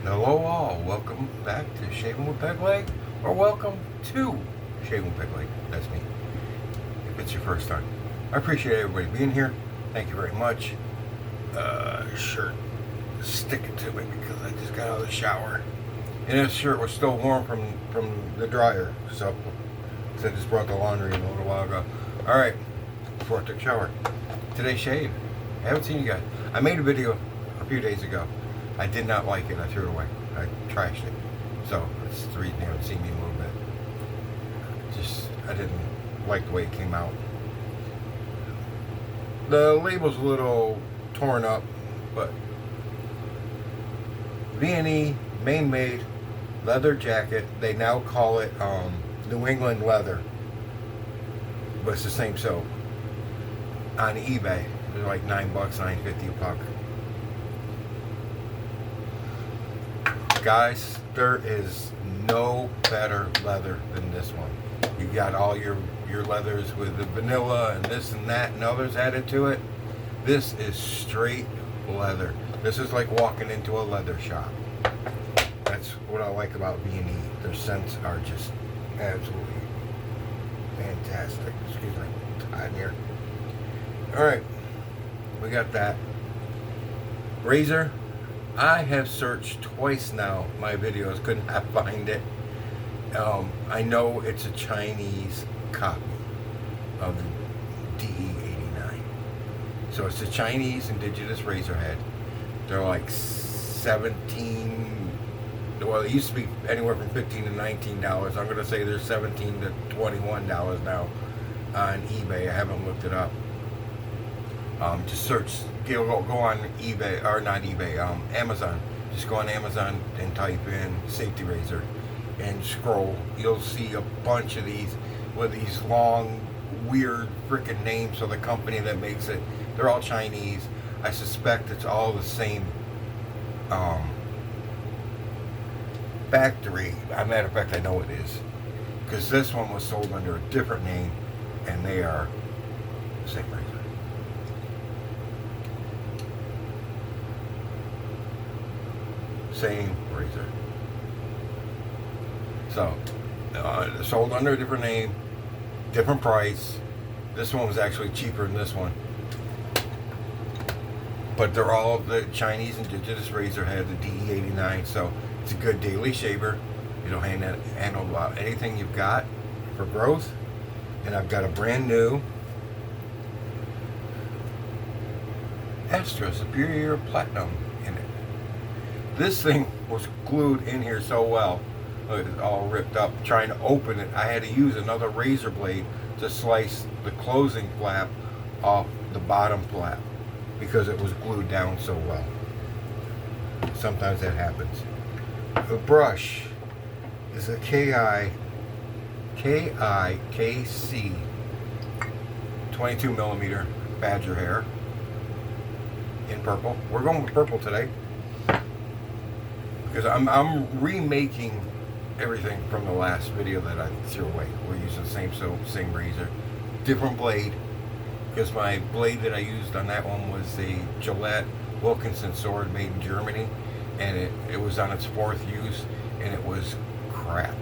Hello all, welcome back to Shaving with Peg Leg, or welcome to Shaving with Peg Leg. That's me, if it's your first time. I appreciate everybody being here. Thank you very much. Shirt sticking to me because I just got out of the shower. And this shirt was still warm from the dryer, so I just brought the laundry in a little while ago. Alright, before I took a shower. Today's shave. I haven't seen you guys. I made a video a few days ago. I did not like it. I threw it away. I trashed it. So that's the reason you haven't seen me in a little bit. I didn't like the way it came out. The label's a little torn up, but V&E Maine made leather jacket. They now call it New England leather, but it's the same soap. On eBay, they're like $9, $9.50 a puck. Guys, there is no better leather than this one. You got all your leathers with the vanilla and this and that and others added to it. This is straight leather. This is like walking into a leather shop. That's what I like about V&E. Their scents are just absolutely fantastic. Excuse me, I'm tired here. Alright, we got that. Razor. I have searched twice now my videos, could not find it. I know it's a Chinese copy of the DE89. So it's a Chinese indigenous razor head. They're like 17, well, it used to be anywhere from $15 to $19. I'm going to say they're $17 to $21 now on eBay. I haven't looked it up. Just search, go on eBay, or not eBay, Amazon. Just go on Amazon and type in safety razor and scroll. You'll see a bunch of these with these long, weird freaking names for the company that makes it. They're all Chinese. I suspect it's all the same factory. As a matter of fact, I know it is, because this one was sold under a different name, and they are the same razor. Same razor. So, sold under a different name, different price. This one was actually cheaper than this one. But they're all the Chinese indigenous razor head, the DE89. So it's a good daily shaver. It'll handle about anything you've got for growth. And I've got a brand new Astra Superior Platinum in it. This thing was glued in here so well. Look, it's all ripped up. Trying to open it, I had to use another razor blade to slice the closing flap off the bottom flap because it was glued down so well. Sometimes that happens. The brush is a KIKC 22 millimeter badger hair in purple. We're going with purple today because I'm remaking everything from the last video that I threw away. We're using the same soap, same razor, different blade, because my blade that I used on that one was a Gillette Wilkinson sword made in Germany, and it was on its 4th use, and it was crap.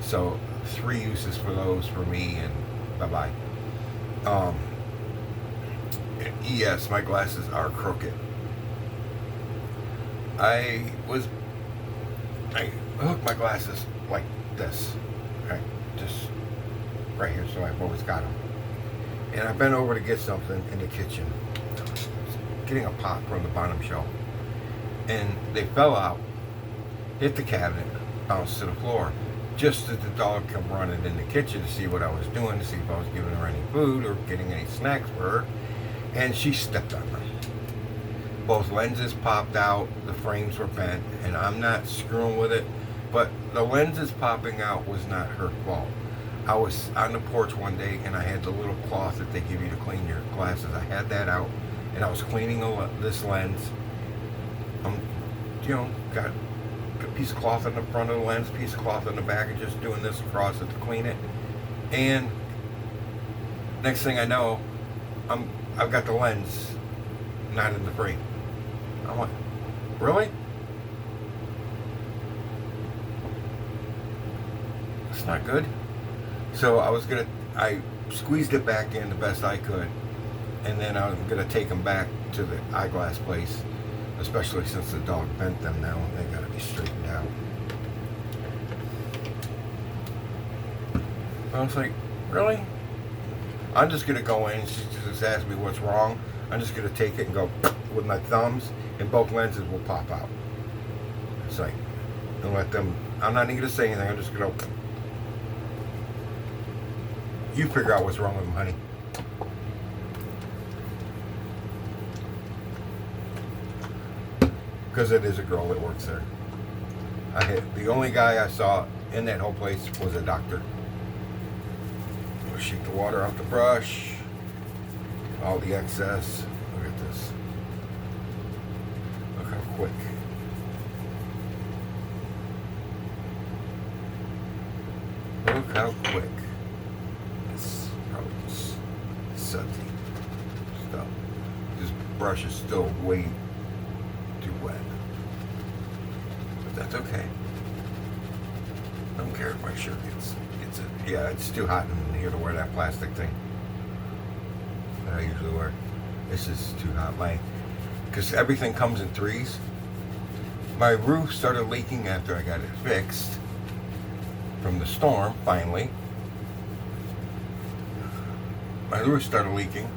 So 3 uses for those for me, and bye-bye. Yes, my glasses are crooked. I hook my glasses like this, right? Just right here, so I've always got them. And I bent over to get something in the kitchen, getting a pop from the bottom shelf, and they fell out, hit the cabinet, bounced to the floor. Just as the dog come running in the kitchen to see what I was doing, to see if I was giving her any food or getting any snacks for her, and she stepped on them. Both lenses popped out, the frames were bent, and I'm not screwing with it, but the lenses popping out was not her fault. I was on the porch one day and I had the little cloth that they give you to clean your glasses. I had that out and I was cleaning this lens. Got a piece of cloth on the front of the lens, piece of cloth on the back, and just doing this across it to clean it. And next thing I know, I've got the lens not in the frame. I'm like, really? not good. So I squeezed it back in the best I could, and then I'm gonna take them back to the eyeglass place, especially since the dog bent them now. They gotta be straightened out. I was like, really? I'm just gonna go in. She just asked me what's wrong. I'm just gonna take it and go with my thumbs, and both lenses will pop out. It's like, don't let them. I'm not even gonna say anything. I'm just gonna. You figure out what's wrong with them, honey. Because it is a girl that works there. The only guy I saw in that whole place was a doctor. We'll shake the water off the brush. All the excess. Look at this. Look how quick. Look how quick. It's probably just sudsy stuff. This brush is still way too wet. But that's okay. I don't care if my shirt gets it. Yeah, it's too hot in here to wear that plastic thing that I usually wear. This is too hot. Because everything comes in threes. My roof started leaking after I got it fixed from the storm, finally. My roof started leaking.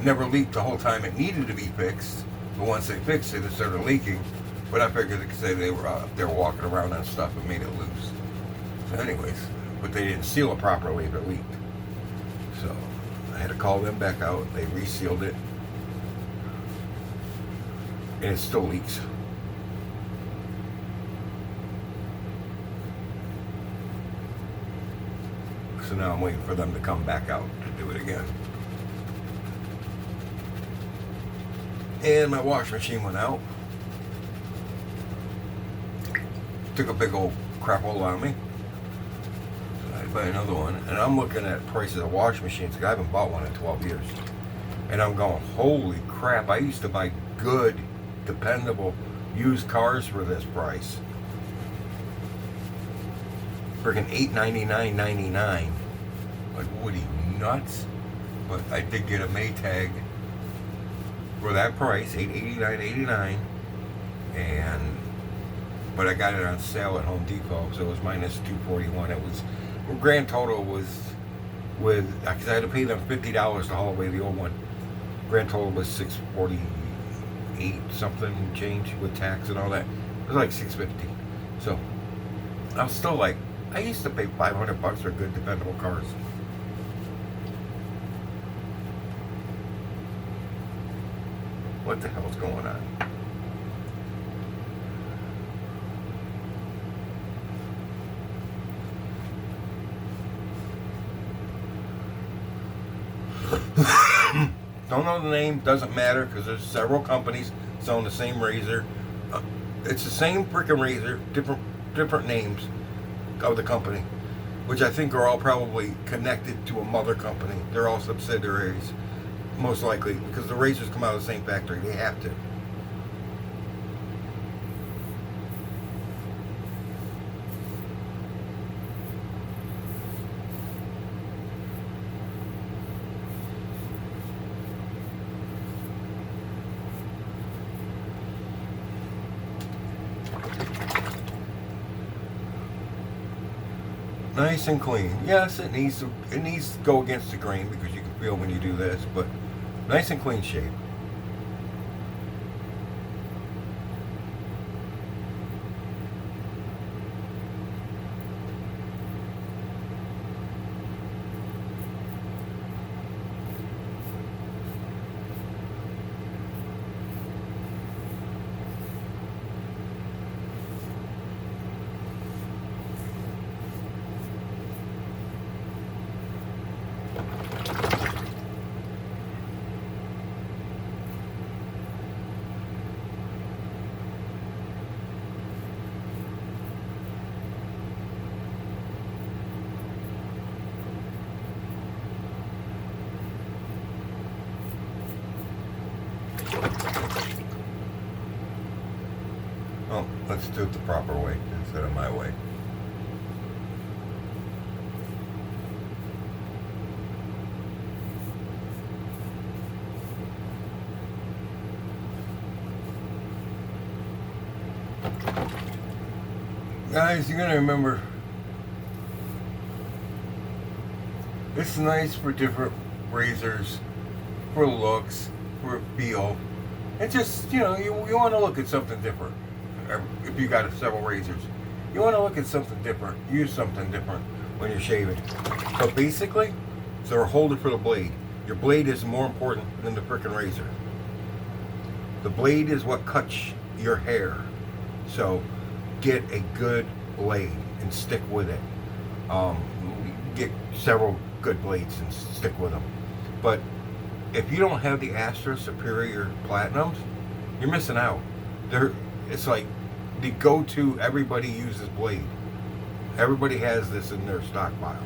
Never leaked the whole time it needed to be fixed, but once they fixed it, it started leaking. But I figured they could say they were walking around on stuff and made it loose. So anyways, but they didn't seal it properly if it leaked. So I had to call them back out. They resealed it, and it still leaks. So now I'm waiting for them to come back out to do it again. And my wash machine went out. Took a big old crap hole out of me. So I had to buy another one. And I'm looking at prices of wash machines because I haven't bought one in 12 years. And I'm going, holy crap, I used to buy good, dependable, used cars for this price. Freaking $899.99. Like, what are you, nuts? But I did get a Maytag for that price, $889.89, but I got it on sale at Home Depot, so it was minus $241. It was, grand total was, because I had to pay them $50 to haul away the old one. Grand total was $648 something change with tax and all that. It was like $650. So I was still like, I used to pay $500 for good, dependable cars. What the hell's going on? Don't know the name, doesn't matter, because there's several companies selling the same razor. It's the same freaking razor, different names of the company, which I think are all probably connected to a mother company. They're all subsidiaries, most likely, because the razors come out of the same factory. They have to. Nice and clean. Yes, it needs to go against the grain because you can feel when you do this, but nice and clean shave. Well, let's do it the proper way instead of my way. Guys, you gotta remember, it's nice for different razors, for looks, for feel. And just, you want to look at something different. If you got several razors, you want to look at something different, use something different when you're shaving. But basically, they're a holder for the blade. Your blade is more important than the frickin' razor. The blade is what cuts your hair. So get a good blade and stick with it. Get several good blades and stick with them. But if you don't have the Astra Superior Platinums, you're missing out. It's like the go-to, everybody uses blade. Everybody has this in their stockpile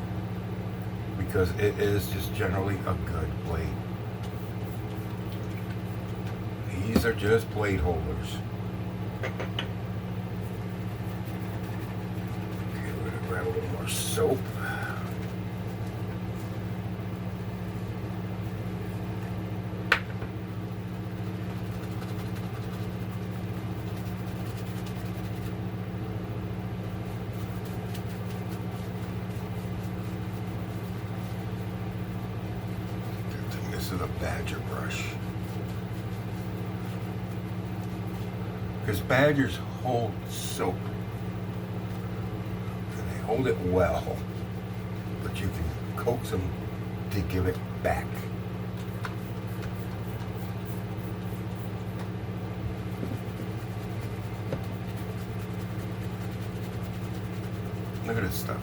because it is just generally a good blade. These are just blade holders. Okay, we're gonna grab a little more soap. This is a badger brush. Because badgers hold soap. And they hold it well. But you can coax them to give it back. Look at this stuff.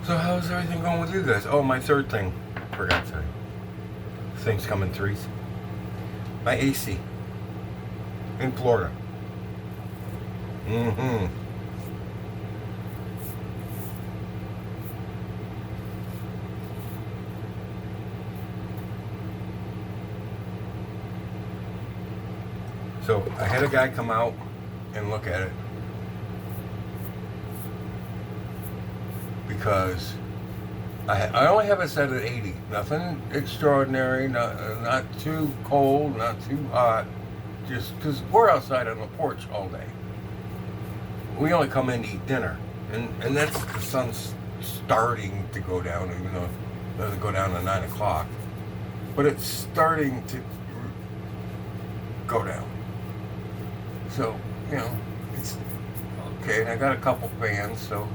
So how's everything going with you guys? Oh, my third thing. Forgot to tell you. Things come in threes. My AC. In Florida. Mm-hmm. So I had a guy come out and look at it. Because I only have it set at 80. Nothing extraordinary, not too cold, not too hot. Just because we're outside on the porch all day. We only come in to eat dinner. And that's the sun's starting to go down, even though it doesn't go down at 9 o'clock. But it's starting to go down. So, it's okay. And I got a couple fans, so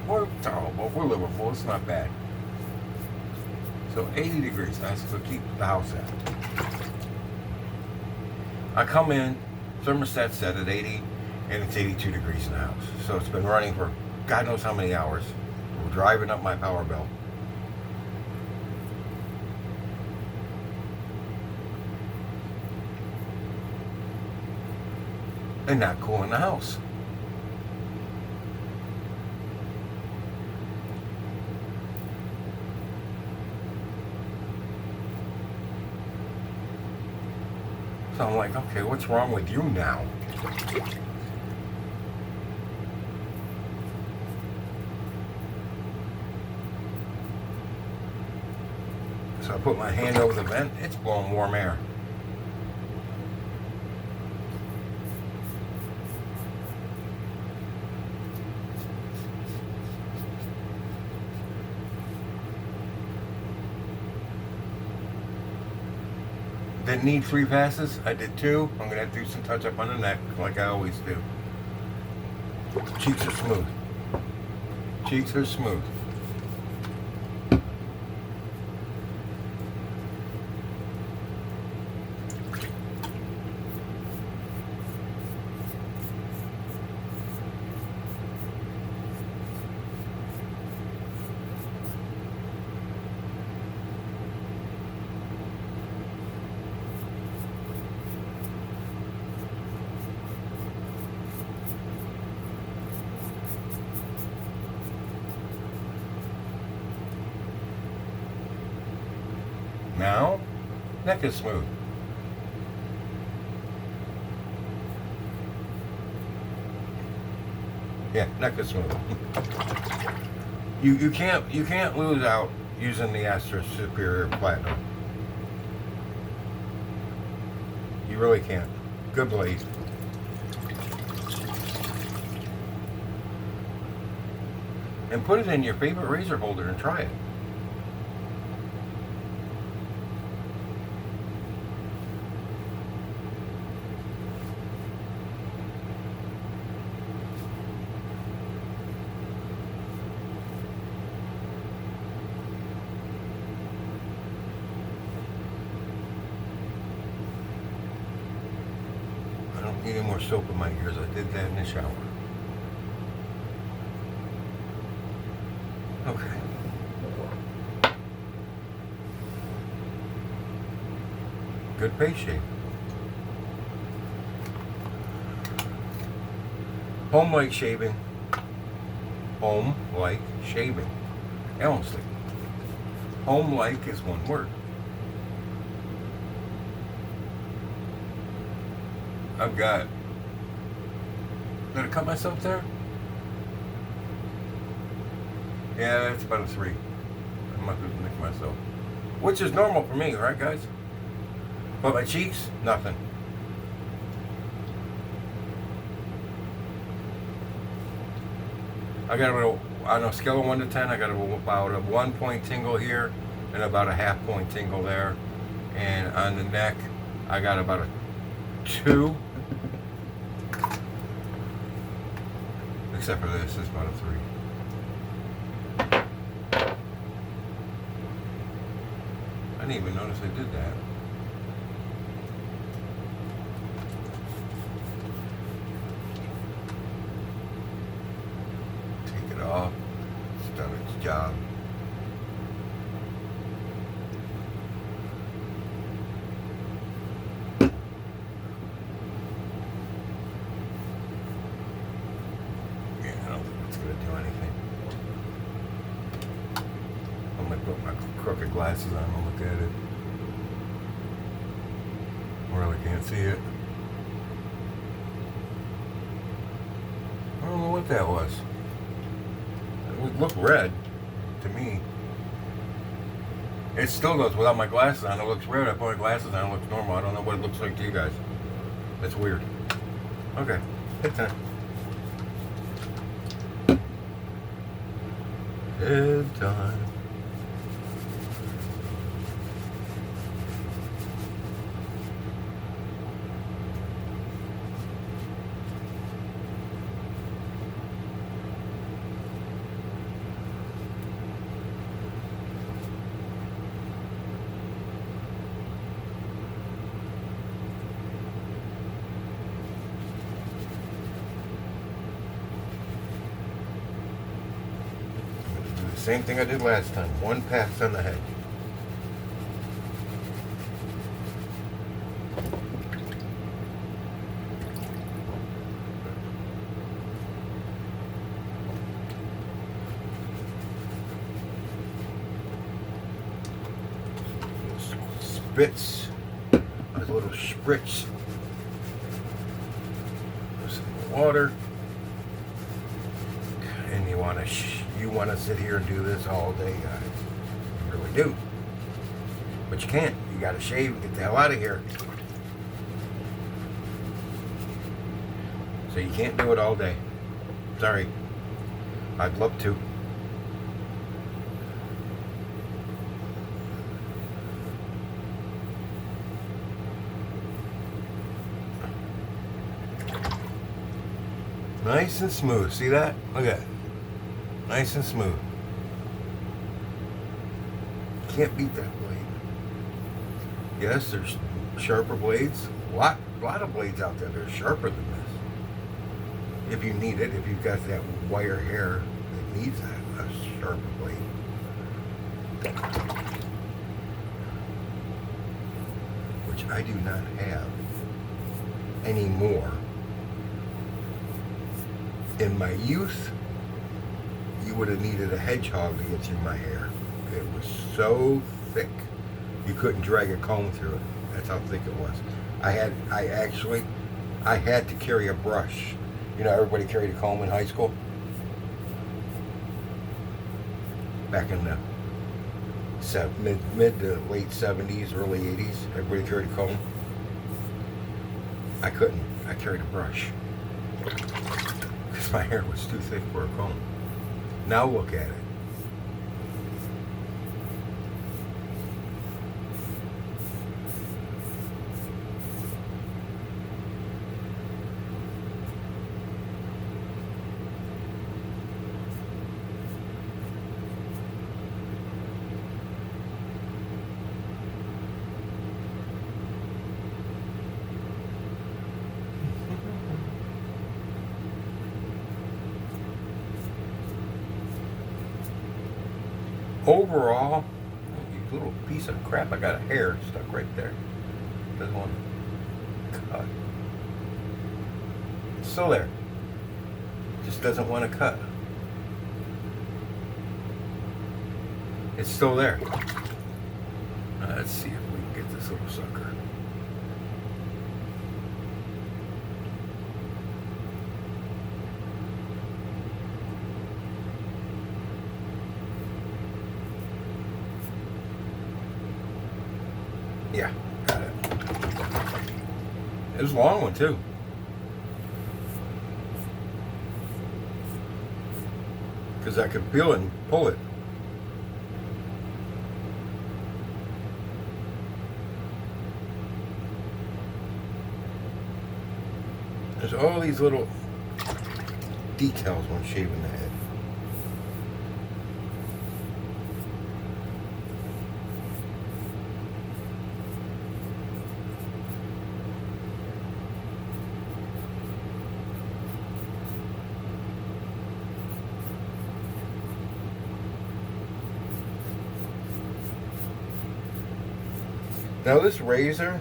we're tolerable. We're livable. It's not bad. So 80 degrees, nice to keep the house at. I come in, thermostat set at 80, and it's 82 degrees in the house. So it's been running for God knows how many hours. We're driving up my power bill. And not cool in the house. So I'm like, okay, what's wrong with you now? So I put my hand over the vent, it's blowing warm air. Didn't need 3 passes. I did 2. I'm gonna have to do some touch up on the neck, like I always do. Cheeks are smooth. Cheeks are smooth. Now, neck is smooth. Yeah, neck is smooth. You can't lose out using the Astra Superior Platinum. You really can't. Good blade. And put it in your favorite razor holder and try it. I don't need any more soap in my ears. I did that in the shower. Okay. Good face shape. HomeLike shaving. HomeLike shaving. Honestly. HomeLike is one word. I've got. Did I cut myself there? Yeah, it's about a 3. I'm not gonna nick myself. Which is normal for me, right guys? But my cheeks, nothing. I got on a scale of 1 to 10, I got about a 1 point tingle here and about a half point tingle there. And on the neck, I got about a 2. Except for this, it's about a 3. I didn't even notice I did that. Take it off. It's done its job. Yeah, I don't think it's going to do anything. I'm going to put my crooked glasses on and look at it. Really can't see it. I don't know what that was. It looked red to me. It still does without my glasses on. It looks red. I put my glasses on. It looks normal. I don't know what it looks like to you guys. That's weird. Okay. Hit time. Head time. Same thing I did last time. 1 pass on the head. Spritz. A little spritz. Some water. And you want to sit here and do this all day, guys. You really do. But you can't. You got to shave and get the hell out of here. So you can't do it all day. Sorry. I'd love to. Nice and smooth. See that? Look at it. Nice and smooth. Can't beat that blade. Yes, there's sharper blades. A lot of blades out there that are sharper than this. If you need it, if you've got that wire hair that needs a sharper blade. Which I do not have anymore. In my youth, you would have needed a hedgehog to get through my hair. It was so thick You couldn't drag a comb through it. That's how thick it was. I had to carry a brush. You know, everybody carried a comb in high school. Back in the mid to late 70s, early 80s, everybody carried a comb. I couldn't. I carried a brush because my hair was too thick for a comb. Now look at it. Overall, you little piece of crap, I got a hair stuck right there. Doesn't want to cut. It's still there. Just doesn't want to cut. It's still there. Let's see if we can get this little sucker. Yeah, got it. It was a long one too. Because I could peel it and pull it. There's all these little details when shaving the head. Now this razor,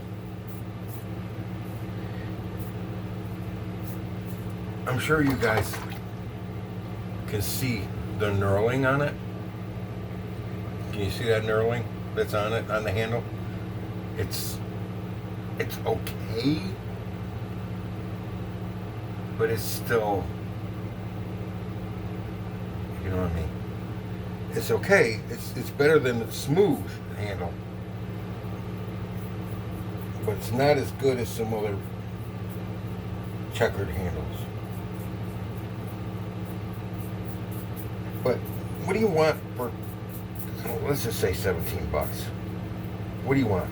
I'm sure you guys can see the knurling on it. Can you see that knurling that's on it, on the handle? It's okay, but it's still, you know what I mean? It's okay. It's better than the smooth handle. But it's not as good as some other checkered handles. But what do you want for, let's just say 17 bucks. What do you want?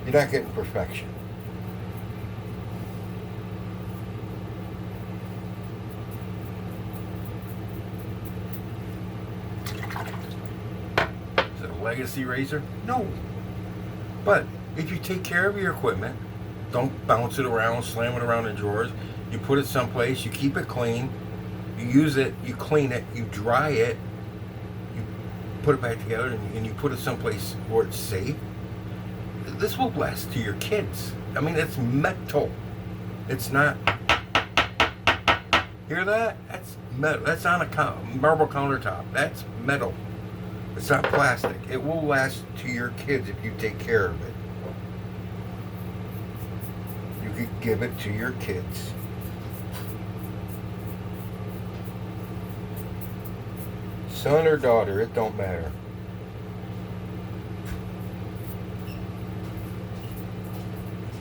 You're not getting perfection. Is it a legacy razor? No. But if you take care of your equipment, don't bounce it around, slam it around in drawers, you put it someplace, you keep it clean, you use it, you clean it, you dry it, you put it back together, and you put it someplace where it's safe, this will last to your kids. I mean, it's metal. It's not, hear that? That's metal. That's on a marble countertop. That's metal. It's not plastic. It will last to your kids if you take care of it. You could give it to your kids. Son or daughter, it don't matter.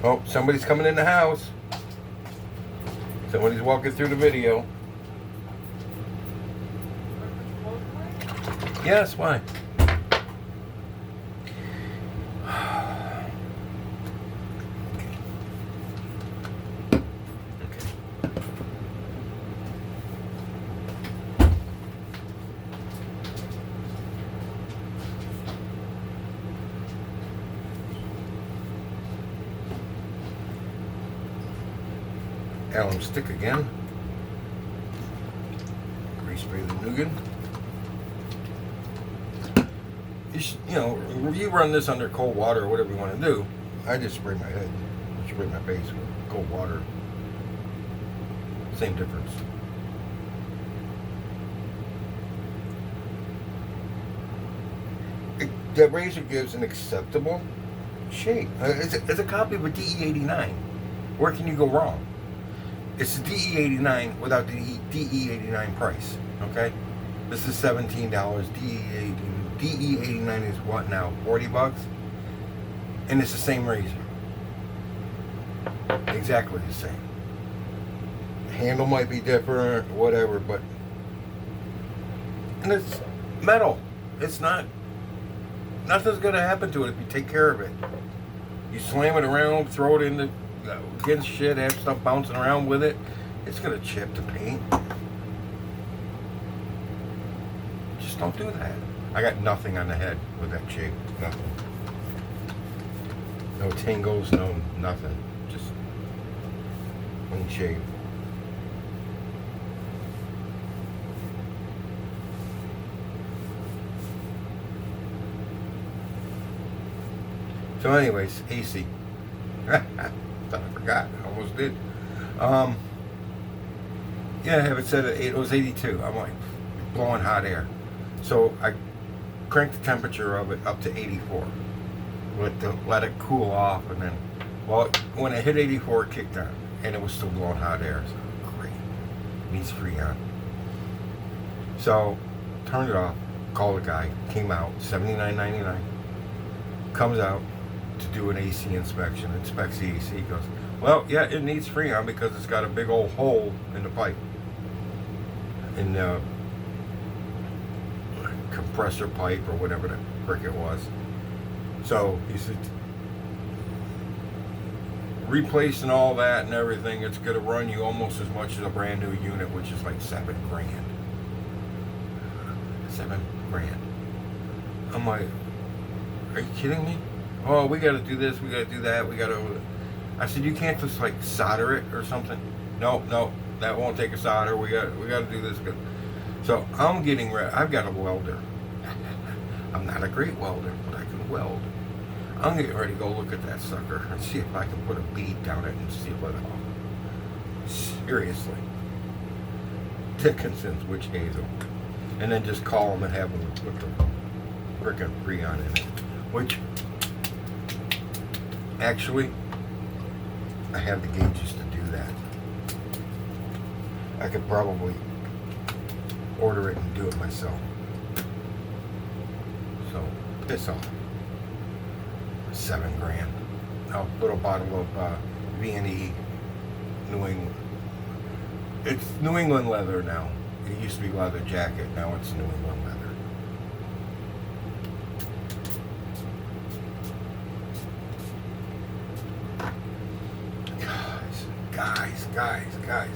Oh, somebody's coming in the house. Somebody's walking through the video. Yes, why? Alum stick again. Grease spray the nougat. You know, you run this under cold water or whatever you want to do. I just spray my head, spray my face with cold water. Same difference. that razor gives an acceptable shave. It's a copy of a DE89. Where can you go wrong? It's the DE89 without the DE89 price. Okay, this is $17. DE89 is what now? $40, and it's the same razor. Exactly the same. The handle might be different, whatever, but and it's metal. It's not. Nothing's gonna happen to it if you take care of it. You slam it around, throw it in the against shit, have stuff bouncing around with it. It's gonna chip the paint. Just don't do that. I got nothing on the head with that shave. Nothing. No tangles, no nothing. Just clean shave. So anyways, AC. Thought I forgot. I almost did. Yeah, I have it set at 8. It was 82. I'm like blowing hot air. So I cranked the temperature of it up to 84. Let it cool off, and then, well, when it hit 84, it kicked on, and it was still blowing hot air. So great. Needs Freon. So turned it off. Called the guy. Came out. $79.99. Comes out to do an AC inspection, inspects the AC, goes, well, yeah, it needs Freon because it's got a big old hole in the pipe, in the compressor pipe or whatever the frick it was. So he said, replacing all that and everything, it's going to run you almost as much as a brand new unit, which is like $7 grand. $7 grand. I'm like, are you kidding me? Oh, we got to do this, we got to do that, we got to... I said, you can't just like solder it or something? No, that won't take a solder. We got to do this. So I'm getting ready. I've got a welder. I'm not a great welder, but I can weld. I'm getting ready to go look at that sucker and see if I can put a bead down it and seal it off. Seriously. Dickinson's witch hazel. And then just call them and have them put the frickin' Freon in it. Which, actually, I have the gauges to do that. I could probably order it and do it myself. So, piss off. $7 grand. A little bottle of V&E New England. It's New England leather now. It used to be leather jacket. Now it's New England leather. Guys,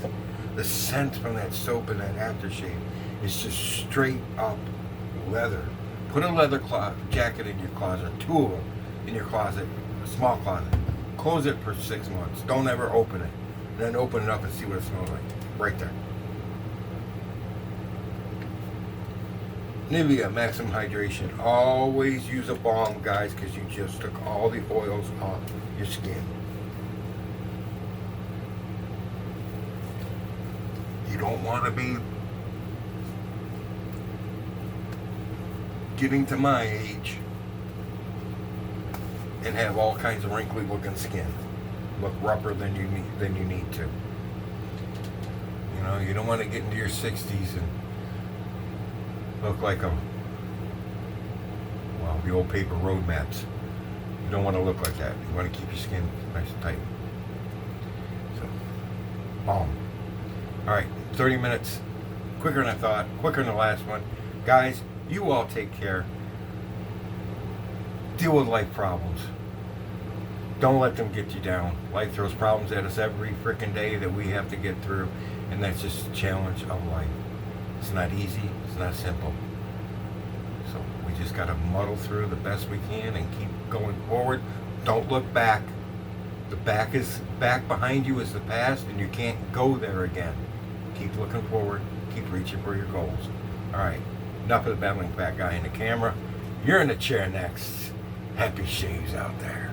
the scent from that soap and that aftershave is just straight up leather. Put a leather jacket in your closet, 2 of them in your closet, a small closet. Close it for 6 months. Don't ever open it. Then open it up and see what it smells like. Right there. Nivea Maximum Hydration. Always use a balm, guys, because you just took all the oils off your skin. You don't want to be getting to my age and have all kinds of wrinkly looking skin. Look rougher than you need to. You know, you don't want to get into your 60s and look like the old paper road maps. You don't want to look like that. You want to keep your skin nice and tight. So, balm. Alright, 30 minutes. Quicker than I thought. Quicker than the last one. Guys, you all take care. Deal with life problems. Don't let them get you down. Life throws problems at us every freaking day that we have to get through. And that's just a challenge of life. It's not easy. It's not simple. So we just got to muddle through the best we can and keep going forward. Don't look back. The back behind you is the past, and you can't go there again. Keep looking forward. Keep reaching for your goals. All right. Enough of the babbling fat guy in the camera. You're in the chair next. Happy shaves out there.